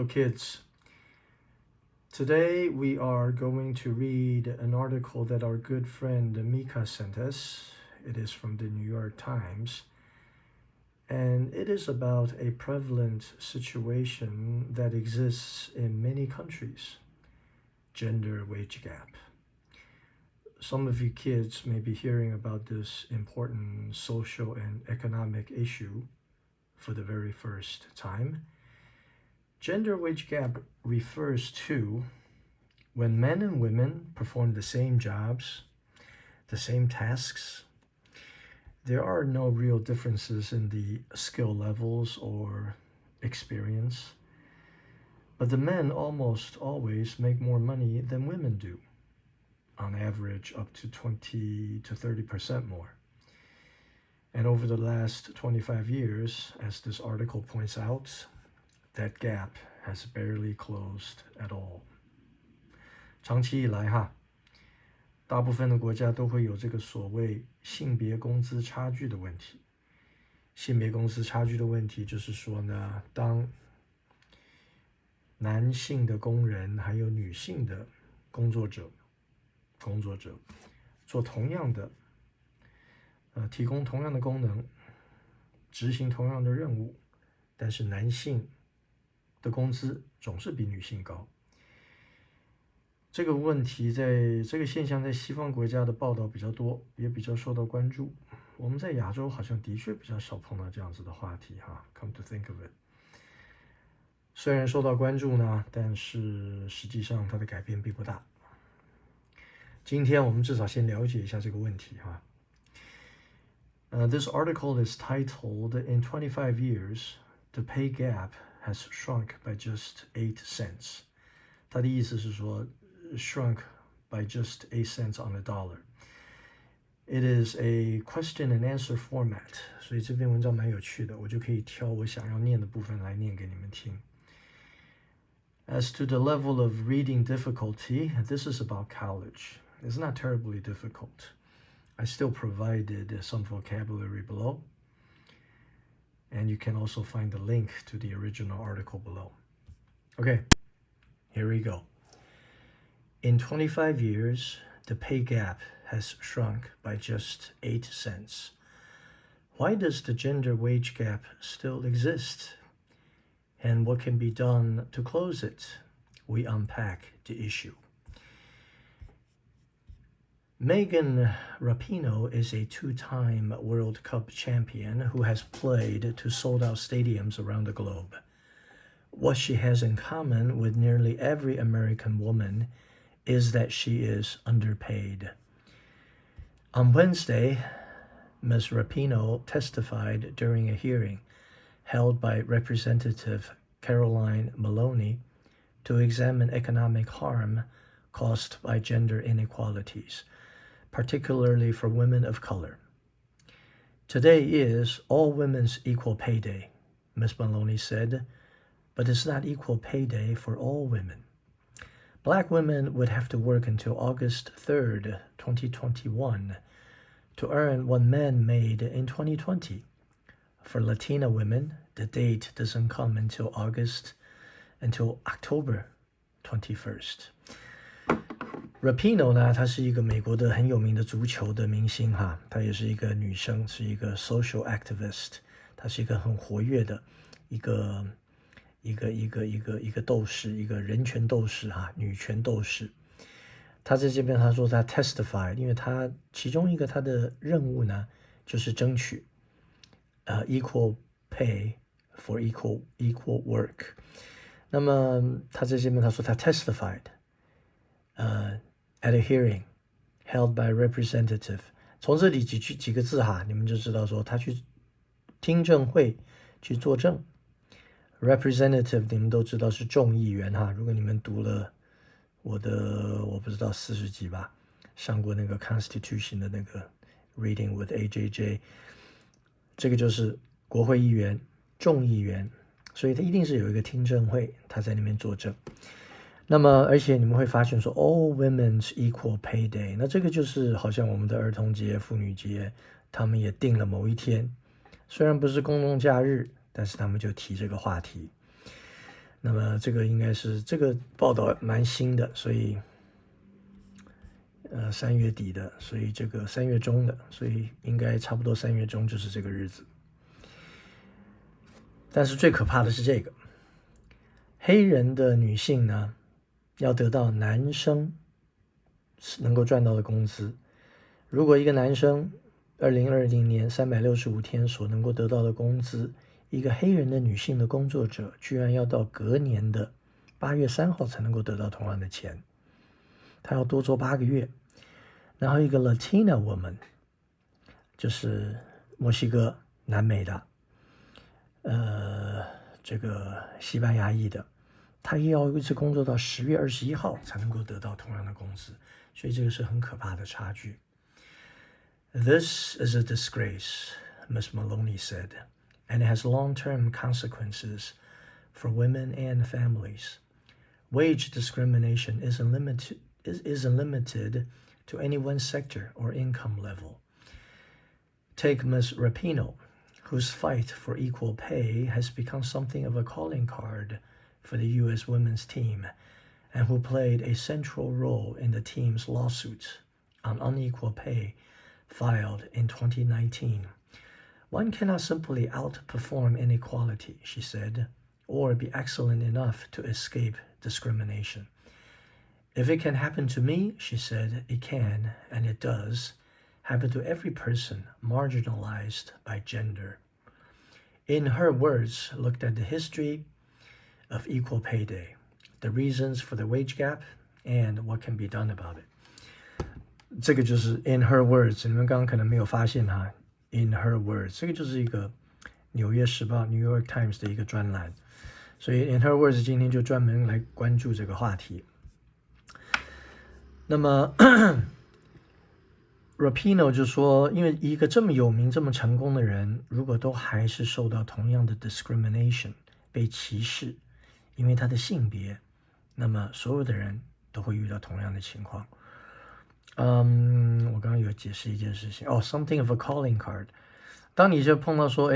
Hello kids. Today we are going to read an article that our good friend Mika sent us. It is from the New York Times. And it is about a prevalent situation that exists in many countries. Gender wage gap. Some of you kids may be hearing about this important social and economic issue for the very first time. Gender wage gap refers to when men and women perform the same jobs, the same tasks. There are no real differences in the skill levels or experience, but the men almost always make more money than women do, on average up to 20 to 30% more. And over the last 25 years, as this article points out, that gap has barely closed at all. 长期以来大部分的国家都会有这个所谓性别工资差距的问题。性别工资差距的问题就是说呢，当男性的工人还有女性的工作者做同样的提供同样的功能，执行同样的任务，但是男性的工资总是比女性高。这个问题这个现象在西方国家的报道比较多，也比较受到关注。我们在亚洲好像的确比较少碰到这样子的话题Come to think of it， 虽然受到关注呢，但是实际上它的改变并不大。今天我们至少先了解一下这个问题This article is titled, "In 25 years, the pay gap has shrunk by just 8 cents." 它的意思是说 shrunk by just 8 cents on a dollar. It is a question and answer format, 所以这篇文章蛮有趣的，我就可以挑我想要念的部分来念给你们听。As to the level of reading difficulty, this is about college. It's not terribly difficult. I still provided some vocabulary below. And you can also find the link to the original article below. Okay, here we go. In 25 years, the pay gap has shrunk by just 8 cents. Why does the gender wage gap still exist? And what can be done to close it? We unpack the issue. Megan Rapinoe is a 2-time World Cup champion who has played to sold-out stadiums around the globe. What she has in common with nearly every American woman is that she is underpaid. On Wednesday, Ms. Rapinoe testified during a hearing held by Representative Caroline Maloney to examine economic harm caused by gender inequalities, particularly for women of color. Today is All Women's Equal Pay Day, Ms. Maloney said, but it's not equal pay day for all women. Black women would have to work until August 3rd, 2021, to earn what men made in 2020. For Latina women, the date doesn't come until October 21st. Rapinoe 呢，她是一个美国的很有名的足球的明星她也是一个女生，是一个 social activist， 她是一个很活跃的一个斗士，一个人权斗士女权斗士。她在这边她说她 testified， 因为她其中一个她的任务呢，就是争取equal pay for equal work。那么她在这边她说她 testified。At a hearing held by a representative， 从这里几个字你们就知道说他去听证会去作证。Representative 你们都知道是众议员如果你们读了我不知道40集吧，上过那个 Constitution 的那个 Reading with AJJ， 这个就是国会议员、众议员，所以他一定是有一个听证会，他在那边作证。那么而且你们会发现说 All Women's Equal Pay Day， 那这个就是好像我们的儿童节、妇女节，他们也定了某一天，虽然不是公众假日，但是他们就提这个话题。那么这个应该是这个报道蛮新的，所以3月底的，所以这个3月中的，所以应该差不多3月中就是这个日子。但是最可怕的是这个，黑人的女性呢，要得到男生能够赚到的工资。如果一个男生2020年365天所能够得到的工资，一个黑人的女性的工作者居然要到隔年的8月3号才能够得到同样的钱，她要多做8个月。然后一个 Latina woman， 就是墨西哥南美的这个西班牙裔的，她也要一直工作到10月21号才能够得到同样的工资，所以这个是很可怕的差距。This is a disgrace, Ms. Maloney said, and it has long-term consequences for women and families. Wage discrimination isn't limited to any one sector or income level. Take Ms. Rapinoe, whose fight for equal pay has become something of a calling card for the U.S. women's team, and who played a central role in the team's lawsuit on unequal pay filed in 2019. One cannot simply outperform inequality, she said, or be excellent enough to escape discrimination. If it can happen to me, she said, it can, and it does, happen to every person marginalized by gender. In her words, looked at the history of Equal Pay Day, the reasons for the wage gap, and what can be done about it. 这个就是 in her words， 你们刚刚可能没有发现哈 in her words， 这个就是一个纽约时报 New York Times 的一个专栏，所以 in her words 今天就专门来关注这个话题。那么Rapinoe 就说，因为一个这么有名这么成功的人，如果都还是受到同样的 discrimination 被歧视，因为他的性别，那么所有的人都会遇到同样的情况。我刚刚有解释一件事情something of a calling card， 当你就碰到说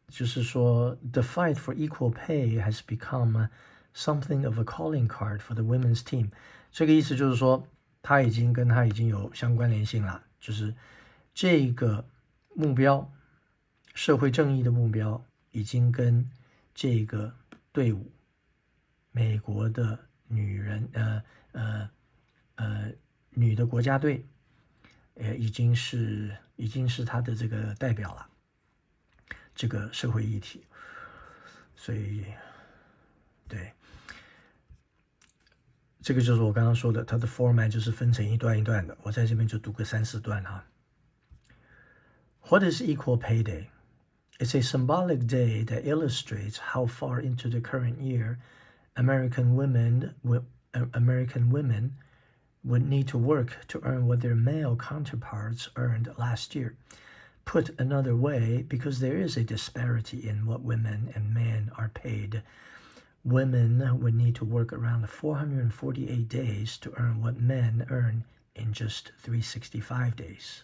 就是说 the fight for equal pay has become something of a calling card for the women's team， 这个意思就是说他已经有相关联性了，就是这个目标，社会正义的目标已经跟这个队伍，美国的女的国家队，已经是他的这个代表了，这个社会议题。所以，对，这个就是我刚刚说的，它的 format 就是分成一段一段的，我在这边就读个3-4段哈。What is Equal Pay Day? It's a symbolic day that illustrates how far into the current year American women would need to work to earn what their male counterparts earned last year. Put another way, because there is a disparity in what women and men are paid, women would need to work around 448 days to earn what men earn in just 365 days.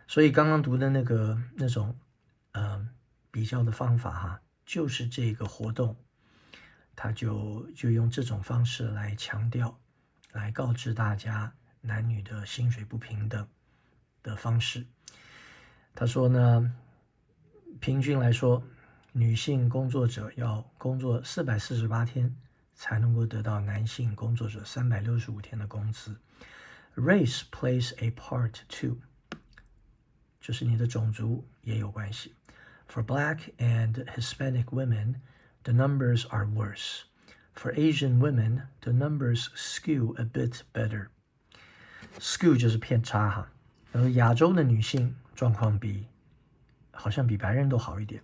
所以刚刚读的那种比较的方法哈，就是这个活动，他就用这种方式来强调，来告知大家男女的薪水不平等的方式。他说呢，平均来说，女性工作者要工作448天才能够得到男性工作者365天的工资。Race plays a part too， 就是你的种族也有关系。For Black and Hispanic women, the numbers are worse. For Asian women, the numbers skew a bit better. Skew 就是偏差哈。然后亚洲的女性状况好像比白人都好一点，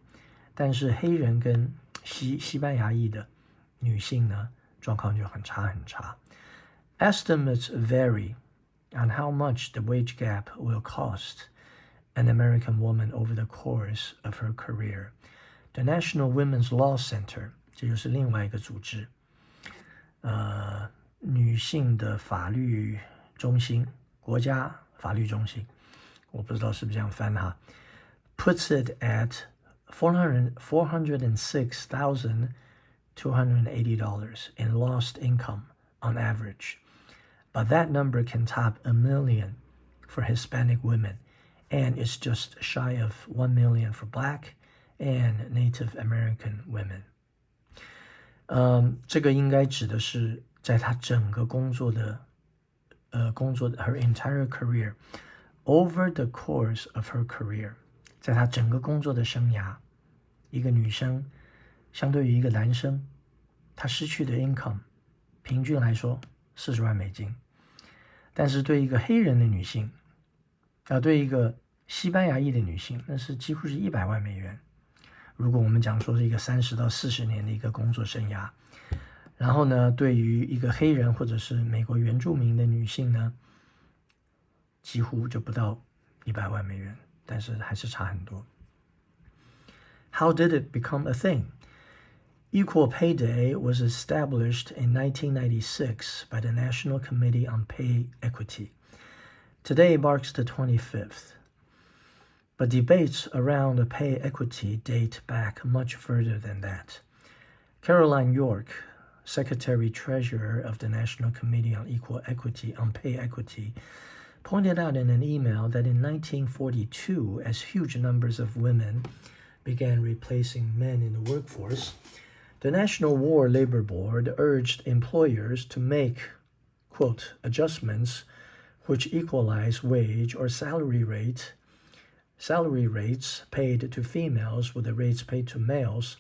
但是黑人跟西班牙裔的女性呢，状况就很差。Estimates vary on how much the wage gap will cost an American woman over the course of her career. The National Women's Law Center， 这就是另外一个组织，女性的法律中心，国家法律中心，我不知道是不是这样翻哈。Puts it at $406,000 $280 in lost income on average. But that number can top 1 million for Hispanic women, and it's just shy of 1 million for Black and Native American women. 这个应该指的是在她整个工作的her entire career, over the course of her career, 在她整个工作的生涯，一个女生相对于一个男生，她失去的 income 平均来说40万美金，但是对一个黑人的女性，对一个西班牙裔的女性，那是几乎是100万美元。如果我们讲说是一个30到40年的一个工作生涯，然后呢，对于一个黑人或者是美国原住民的女性呢，几乎就不到100万美元，但是还是差很多。How did it become a thing? Equal Pay Day was established in 1996 by the National Committee on Pay Equity. Today marks the 25th. But debates around pay equity date back much further than that. Caroline York, Secretary-Treasurer of the National Committee on Pay Equity, pointed out in an email that in 1942, as huge numbers of women began replacing men in the workforce, the National War Labor Board urged employers to make, quote, adjustments which equalize wage or salary rates paid to females with the rates paid to males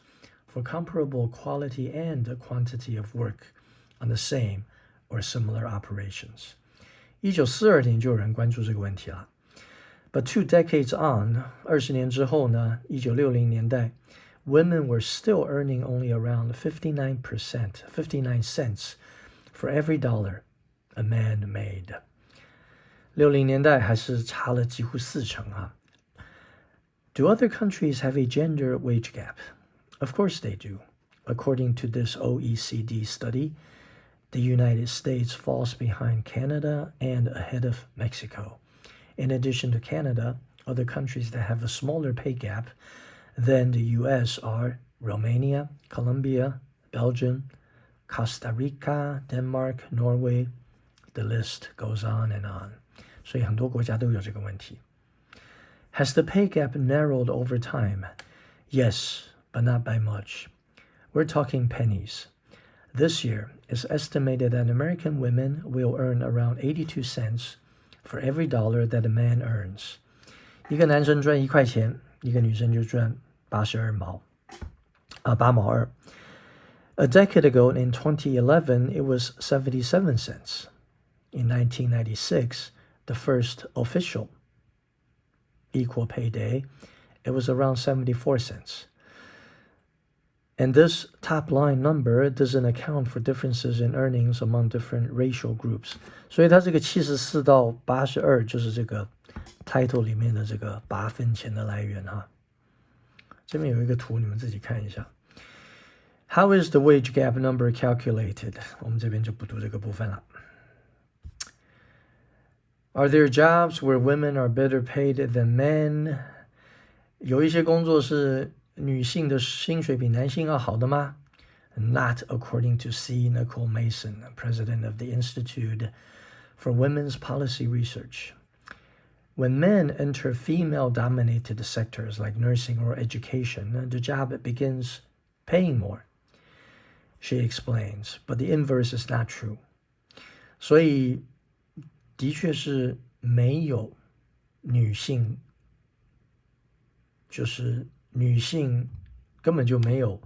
for comparable quality and quantity of work on the same or similar operations. 1942年就有人关注这个问题了。But 2 decades on, 20年之后呢，1960年代 women were still earning only around 59 cents for every dollar a man made. 60年代还是差了几乎40%啊。Do other countries have a gender wage gap? Of course they do. According to this OECD study, the United States falls behind Canada and ahead of Mexico. In addition to Canada, other countries that have a smaller pay gap than the US are Romania, Colombia, Belgium, Costa Rica, Denmark, Norway. The list goes on and on. 所以很多国家都有这个问题。Has the pay gap narrowed over time? Yes, but not by much. We're talking pennies. This year, it's estimated that American women will earn around 82 cents for every dollar that a man earns. 一个男生赚1块钱，一个女生就赚8毛2。A decade ago, in 2011, it was 77 cents. In 1996, the first official Equal Pay Day, it was around 74 cents. And this top line number doesn't account for differences in earnings among different racial groups. 所以它这个74到82就是这个 title 里面的这个8分钱的来源哈。这边有一个图，你们自己看一下。How is the wage gap number calculated? 我们这边就不读这个部分了。Are there jobs where women are better paid than men? 有一些工作是女性的薪水比男性要好的吗？ Not according to C. Nicole Mason, president of the Institute for Women's Policy Research. When men enter female-dominated sectors like nursing or education, the job begins paying more, she explains, but the inverse is not true. 所以的确是没有女性，就是女性根本就没有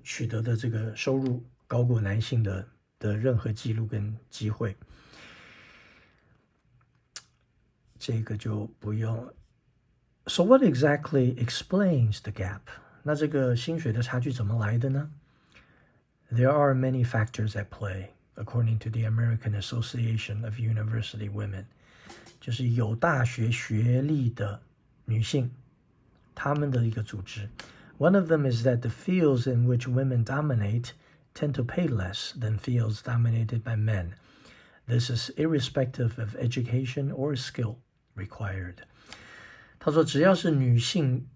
取得的这个收入高过男性的任何记录跟机会，这个就不用。So what exactly explains the gap? 那这个薪水的差距怎么来的呢？ There are many factors at play, according to the American Association of University Women. 就是有大学学历的女性，她们的一个组织。One of them is that the fields in which women dominate tend to pay less than fields dominated by men. This is irrespective of education or skill required. 他说，只要是女性，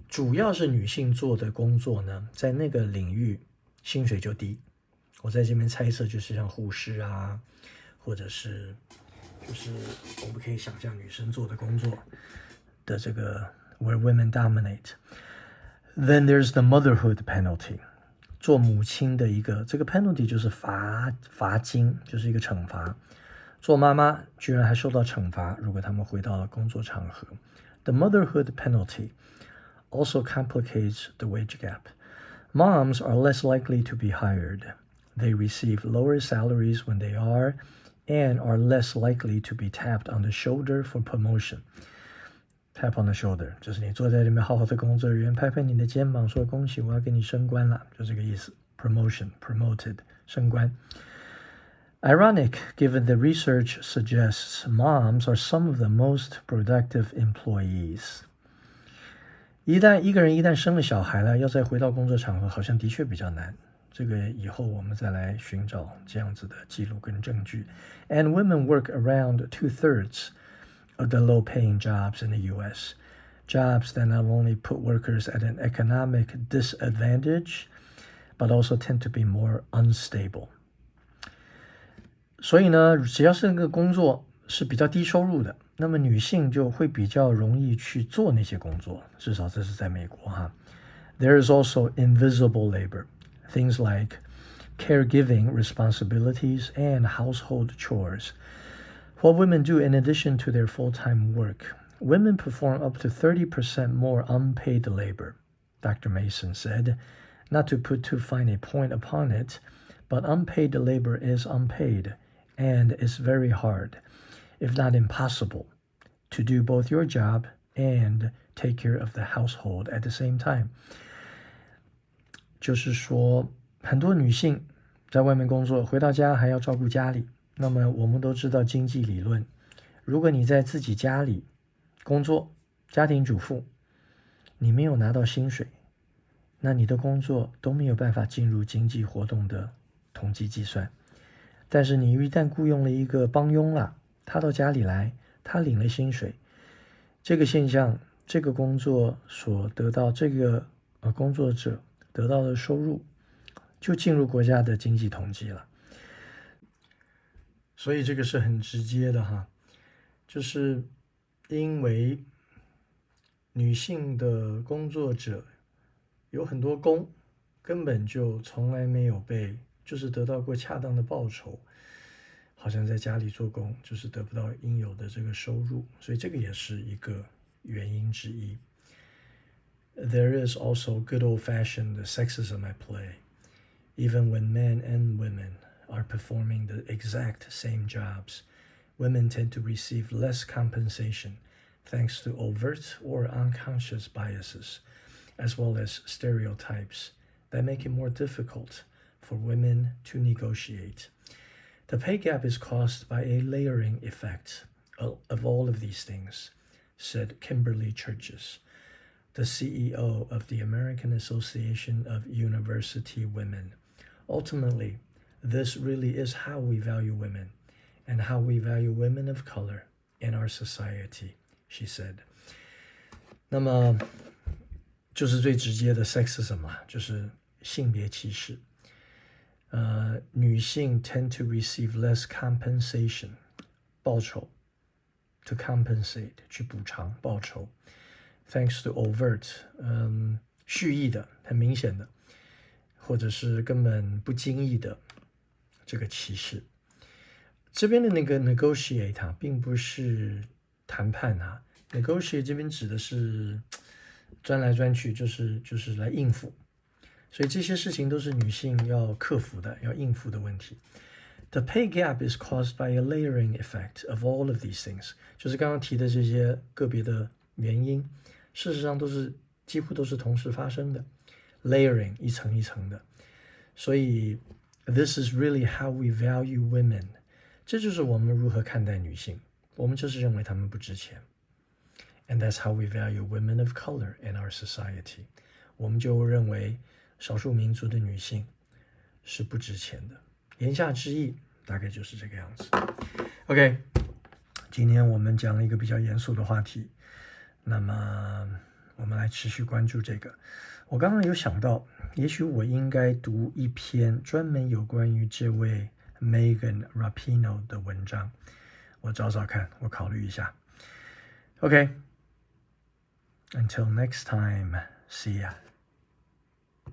主要是女性做的工作呢，在那个领域薪水就低。我在这边猜测就是像护士啊，或者是就是我们可以想象女生做的工作的这个 where women dominate. Then there's the motherhood penalty. 做母亲的一个这个 penalty 就是罚金，就是一个惩罚。做妈妈居然还受到惩罚，如果他们回到了工作场合。The motherhood penalty also complicates the wage gap. Moms are less likely to be hired. They receive lower salaries when they are, and are less likely to be tapped on the shoulder for promotion. Tap on the shoulder 就是你坐在里面好好的工作人员拍拍你的肩膀说恭喜我要给你升官了，就这个意思。Promotion, promoted 升官。Ironic, given the research suggests moms are some of the most productive employees. 一个人一旦生了小孩了，要再回到工作场合，好像的确比较难。这个以后我们再来寻找这样子的记录跟证据。And women work around 2/3 of the low-paying jobs in the U.S. Jobs that not only put workers at an economic disadvantage, but also tend to be more unstable. 所以呢，只要是那个工作是比较低收入的，那么女性就会比较容易去做那些工作，至少这是在美国哈。There is also invisible labor, things like caregiving responsibilities and household chores. What women do in addition to their full-time work, women perform up to 30% more unpaid labor, Dr. Mason said. Not to put too fine a point upon it, but unpaid labor is unpaid, and it's very hard, if not impossible, to do both your job and take care of the household at the same time. 就是说，很多女性在外面工作，回到家还要照顾家里。那么我们都知道经济理论，如果你在自己家里工作，家庭主妇，你没有拿到薪水，那你的工作都没有办法进入经济活动的统计计算。但是你一旦雇佣了一个帮佣了，他到家里来，他领了薪水，这个现象，这个工作所得到这个工作者得到的收入，就进入国家的经济统计了。所以这个是很直接的哈，就是因为女性的工作者有很多工根本就从来没有被就是得到过恰当的报酬，好像在家里做工就是得不到应有的这个收入，所以这个也是一个原因之一。There is also good old-fashioned sexism at play, even when men and women are performing the exact same jobs. Women tend to receive less compensation thanks to overt or unconscious biases, as well as stereotypes that make it more difficult for women to negotiate. The pay gap is caused by a layering effect of all of these things, said Kimberly Churches, the CEO of the American Association of University Women. Ultimately, this really is how we value women and how we value women of color in our society, she said. 那么就是最直接的 sexism 嘛，就是性别歧视。女性 tend to receive less compensation, 报酬 to compensate 去补偿报酬 thanks to overt 蓄意的很明显的，或者是根本不经意的这个歧视。这边的那个 negotiate 并不是谈判negotiate 这边指的是钻来钻去，就是来应付，所以这些事情都是女性要克服的，要应付的问题。The pay gap is caused by a layering effect of all of these things， 就是刚刚提的这些个别的原因，事实上几乎都是同时发生的 ，layering 一层一层的，所以 this is really how we value women， 这就是我们如何看待女性，我们就是认为她们不值钱。And that's how we value women of color in our society. 我们就认为少数民族的女性是不值钱的。言下之意大概就是这个样子。OK， 今天我们讲了一个比较严肃的话题，那么我们来持续关注这个。我刚刚有想到，也许我应该读一篇专门有关于这位 Megan Rapinoe 的文章，我找找看，我考虑一下。Okay, until next time, see ya.